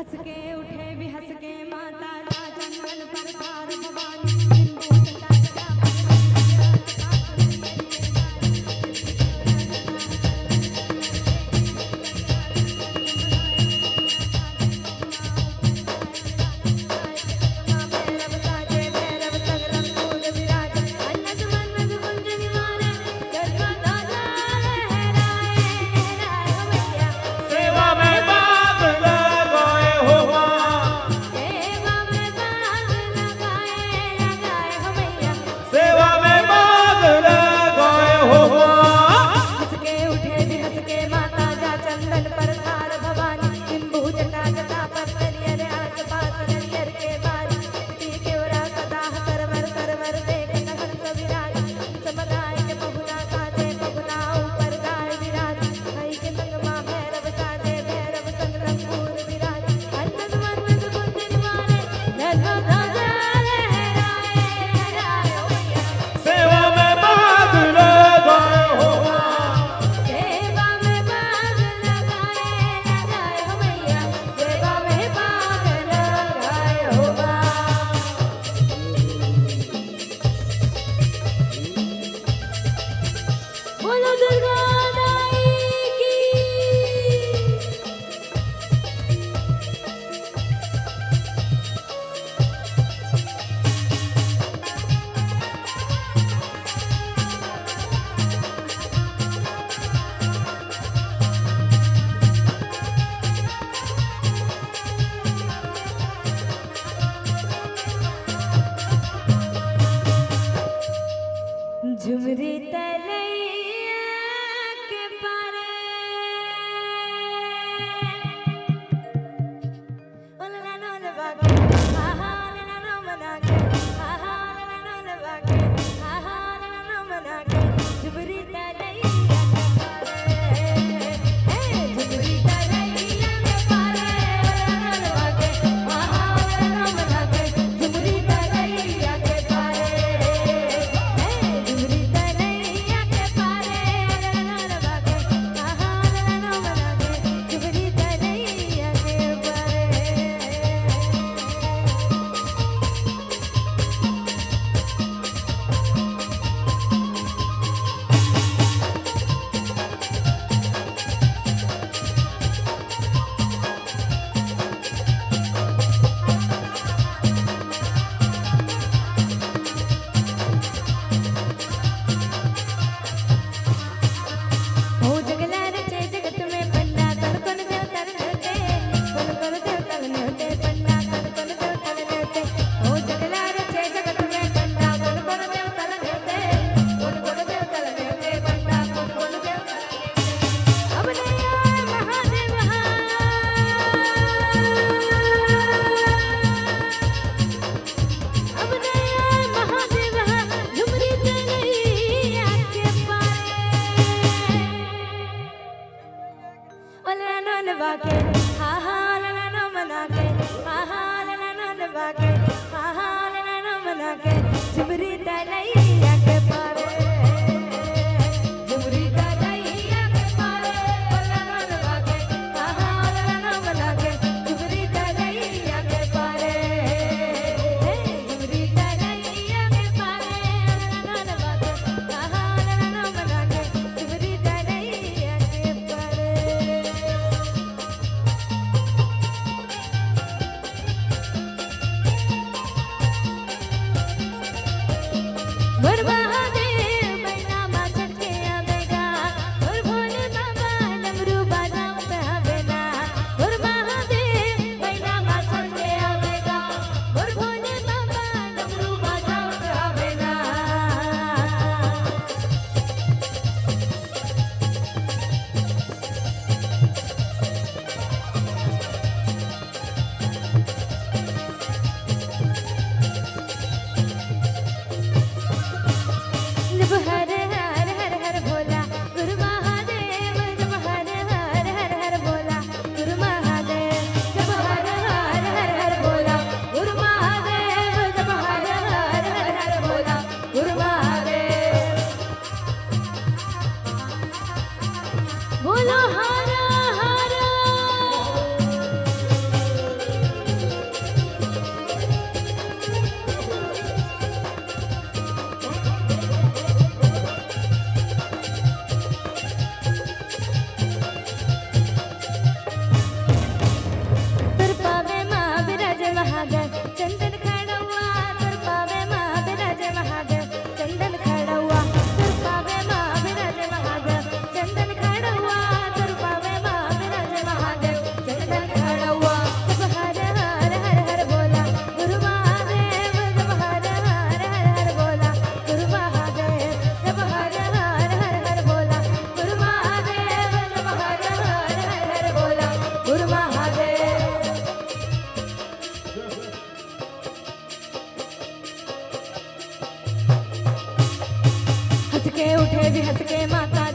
हंस के उठे भी हंस के माता जा जंगल पर तार भवानी सिंधु जटा जटा झुमरी तलैया के पारे ओला नो लबाके आहा ला नो मनाके आहा ला नो लबाके आहा ला नो मनाके झुमरी तलैया के पारे झुमरी तलैया के पारे ओला नो लबाके आहा ला नो मनाके झुमरी तलैया के पारे झुमरी तलैया के पारे झुमरी तलैया के पारे ओला नो लबाके आहा ला नो मनाके झुमरी तलैया के पारे झुमरी तलैया के पारे ओला नो लबाके आहा ला नो मनाके झुमरी तलैया के पारे के उठे भी हंस के माता